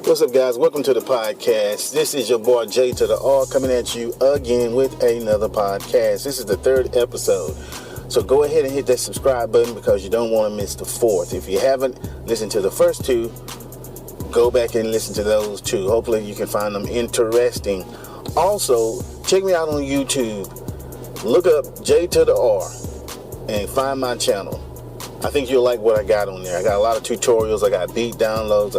What's up, guys? Welcome to the podcast. This is your boy Jay to the R coming at you again with another podcast. This is the third episode. So go ahead and hit that subscribe button because you don't want to miss the fourth. If you haven't listened to the first two, go back and listen to those two. Hopefully you can find them interesting. Also, check me out on YouTube. Look up J to the R and find my channel. I think you'll like what I got on there. I got a lot of tutorials. I got beat downloads.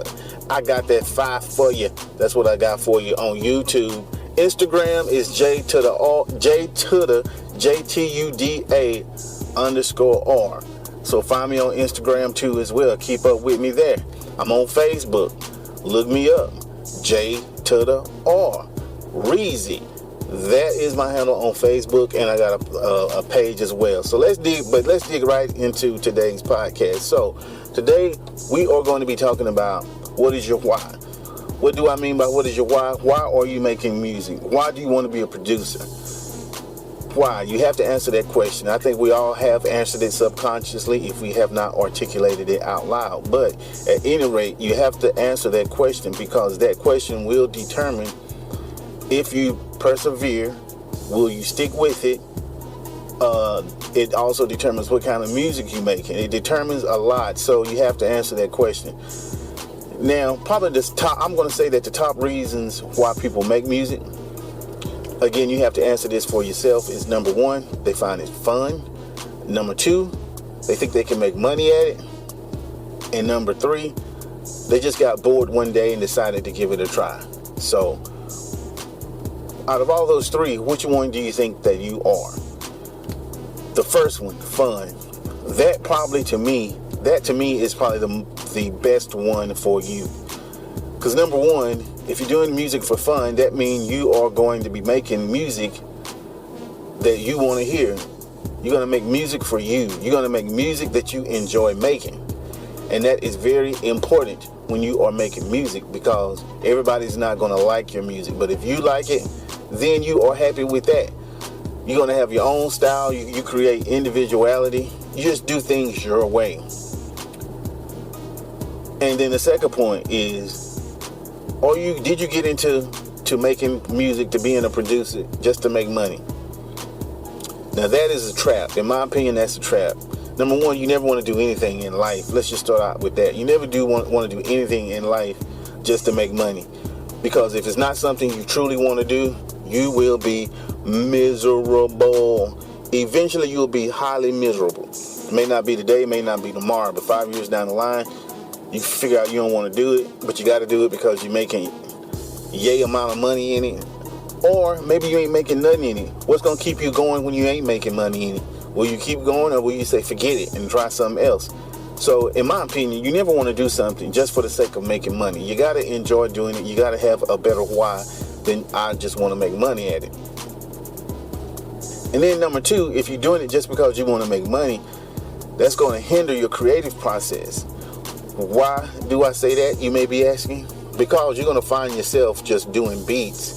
I got that 5 for you. That's what I got for you on YouTube. Instagram is J to the JTUDA_R. So find me on Instagram too as well. Keep up with me there. I'm on Facebook. Look me up. J to the R. Reezy. That is my handle on Facebook, and I got a page as well. So let's dig right into today's podcast. So today we are going to be talking about what is your why. What do I mean by what is your why? Why are you making music? Why do you want to be a producer? Why? You have to answer that question. I think we all have answered it subconsciously if we have not articulated it out loud. But at any rate, you have to answer that question because that question will determine if you persevere, will you stick with it? It also determines what kind of music you make. It determines a lot, so you have to answer that question. Now, probably I'm going to say that the top reasons why people make music, again, you have to answer this for yourself, is number one, they find it fun. Number two, they think they can make money at it. And number three, they just got bored one day and decided to give it a try. So, out of all those three, which one do you think that you are? The first one, fun. That to me is probably the best one for you. Because number one, if you're doing music for fun, that means you are going to be making music that you want to hear. You're going to make music for you. You're going to make music that you enjoy making. And that is very important when you are making music because everybody's not going to like your music. But if you like it, then you are happy with that. You're going to have your own style. You create individuality. You just do things your way. And then the second point is, did you get into making music, to being a producer, just to make money? Now that is a trap. In my opinion, that's a trap. Number one, you never want to do anything in life. Let's just start out with that. You never do want to do anything in life just to make money. Because if it's not something you truly want to do, you will be miserable. Eventually, you'll be highly miserable. It may not be today, may not be tomorrow, but 5 years down the line, you figure out you don't want to do it, but you got to do it because you're making yay amount of money in it. Or maybe you ain't making nothing in it. What's going to keep you going when you ain't making money in it? Will you keep going, or will you say forget it and try something else? So in my opinion, you never want to do something just for the sake of making money. You got to enjoy doing it. You got to have a better why than I just want to make money at it. And then number two, if you're doing it just because you want to make money, that's going to hinder your creative process. Why do I say that, you may be asking? Because you're going to find yourself just doing beats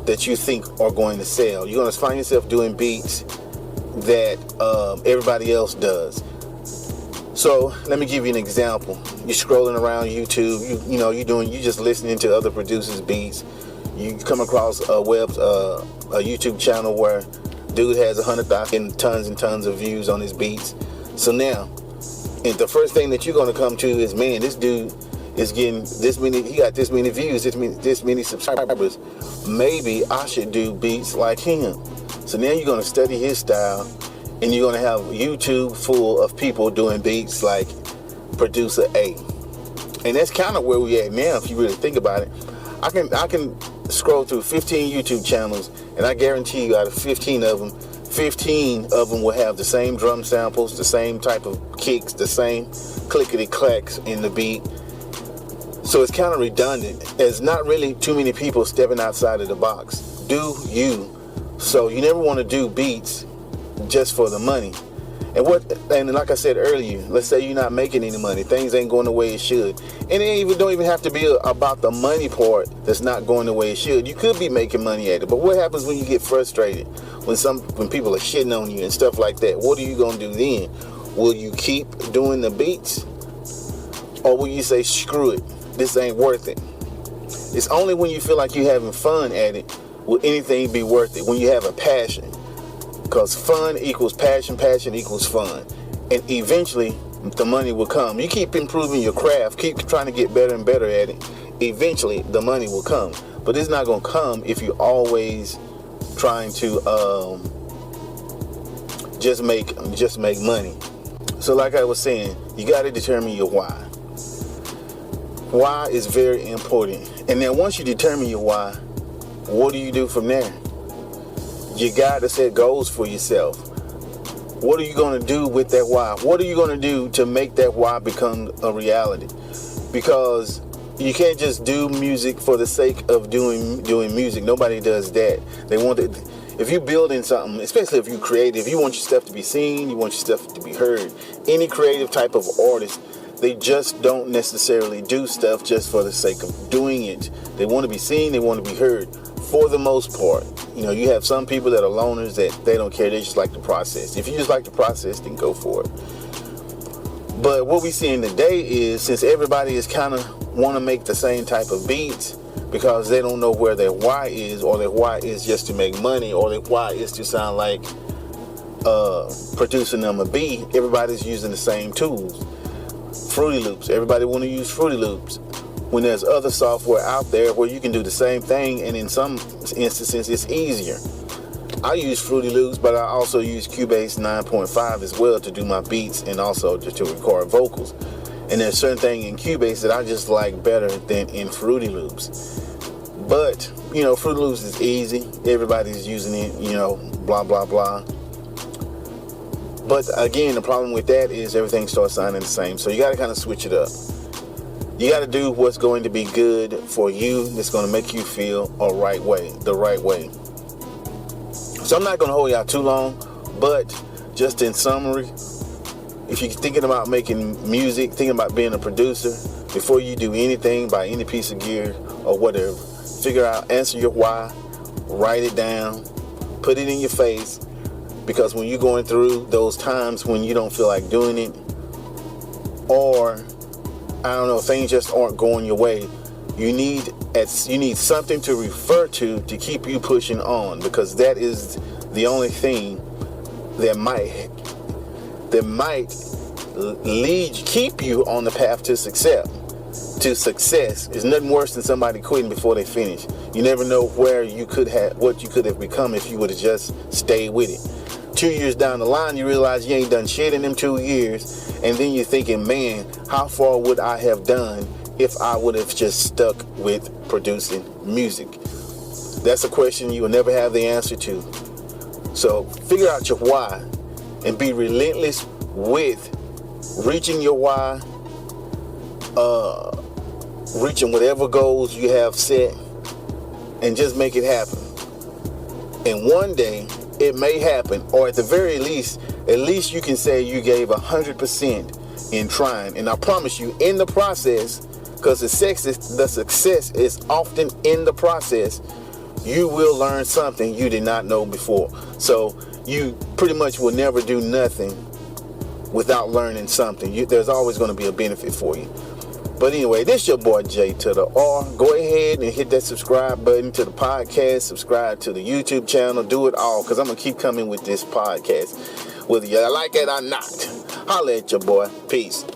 that you think are going to sell. You're going to find yourself doing beats that everybody else does. So let me give you an example. You're scrolling around YouTube, you're just listening to other producers' beats. You come across a YouTube channel where dude has 100,000 tons and tons of views on his beats. So now, and the first thing that you're going to come to is, man, this dude is getting this many, he got this many views, this many subscribers. Maybe I should do beats like him. So now you're going to study his style, and you're going to have YouTube full of people doing beats like producer A. And that's kind of where we at now, if you really think about it. I can scroll through 15 YouTube channels, and I guarantee you out of 15 of them will have the same drum samples, the same type of kicks, the same clickety-clacks in the beat. So it's kind of redundant. There's not really too many people stepping outside of the box. Do you? So you never want to do beats just for the money. And like I said earlier, let's say you're not making any money. Things ain't going the way it should. And it don't even have to be about the money part that's not going the way it should. You could be making money at it. But what happens when you get frustrated? When people are shitting on you and stuff like that? What are you going to do then? Will you keep doing the beats? Or will you say, screw it, this ain't worth it? It's only when you feel like you're having fun at it will anything be worth it, when you have a passion. Because fun equals passion, passion equals fun. And eventually, the money will come. You keep improving your craft, keep trying to get better and better at it. Eventually, the money will come. But it's not going to come if you're always trying to just make money. So like I was saying, you got to determine your why. Why is very important. And then once you determine your why, what do you do from there? You got to set goals for yourself. What are you going to do with that why? What are you going to do to make that why become a reality? Because you can't just do music for the sake of doing music. Nobody does that. They want it. If you're building something, especially if you're creative, you want your stuff to be seen, you want your stuff to be heard. Any creative type of artist, they just don't necessarily do stuff just for the sake of doing it. They want to be seen, they want to be heard. For the most part, you have some people that are loners that they don't care. They just like the process. If you just like the process, then go for it. But what we see in today is, since everybody is kind of want to make the same type of beats because they don't know where their why is, or their why is just to make money, or their why is to sound like producing them a beat, everybody's using the same tools. Fruity Loops. Everybody want to use Fruity Loops. When there's other software out there where you can do the same thing, and in some instances it's easier. I use Fruity Loops, but I also use Cubase 9.5 as well to do my beats and also to record vocals. And there's certain things in Cubase that I just like better than in Fruity Loops. But, Fruity Loops is easy. Everybody's using it, blah, blah, blah. But again, the problem with that is everything starts sounding the same. So you got to kind of switch it up. You got to do what's going to be good for you, that's going to make you feel the right way. So I'm not going to hold you out too long, but just in summary, if you're thinking about making music, thinking about being a producer, before you do anything, buy any piece of gear or whatever, answer your why, write it down, put it in your face, because when you're going through those times when you don't feel like doing it, or things just aren't going your way, you need something to refer to keep you pushing on, because that is the only thing that might keep you on the path to success. Is nothing worse than somebody quitting before they finish. You never know what you could have become if you would have just stayed with it. 2 years down the line, you realize you ain't done shit in them 2 years, and then you're thinking, man, how far would I have done if I would have just stuck with producing music? That's a question you will never have the answer to. So figure out your why and be relentless with reaching your why, reaching whatever goals you have set, and just make it happen. And one day it may happen, or at the very least, you can say you gave 100% in trying. And I promise you, in the process, because the success is often in the process, you will learn something you did not know before. So you pretty much will never do nothing without learning something. There's always going to be a benefit for you. But anyway, this your boy J to the R. Go ahead and hit that subscribe button to the podcast, subscribe to the YouTube channel, do it all, because I'm going to keep coming with this podcast, whether you like it or not. Holla at your boy. Peace.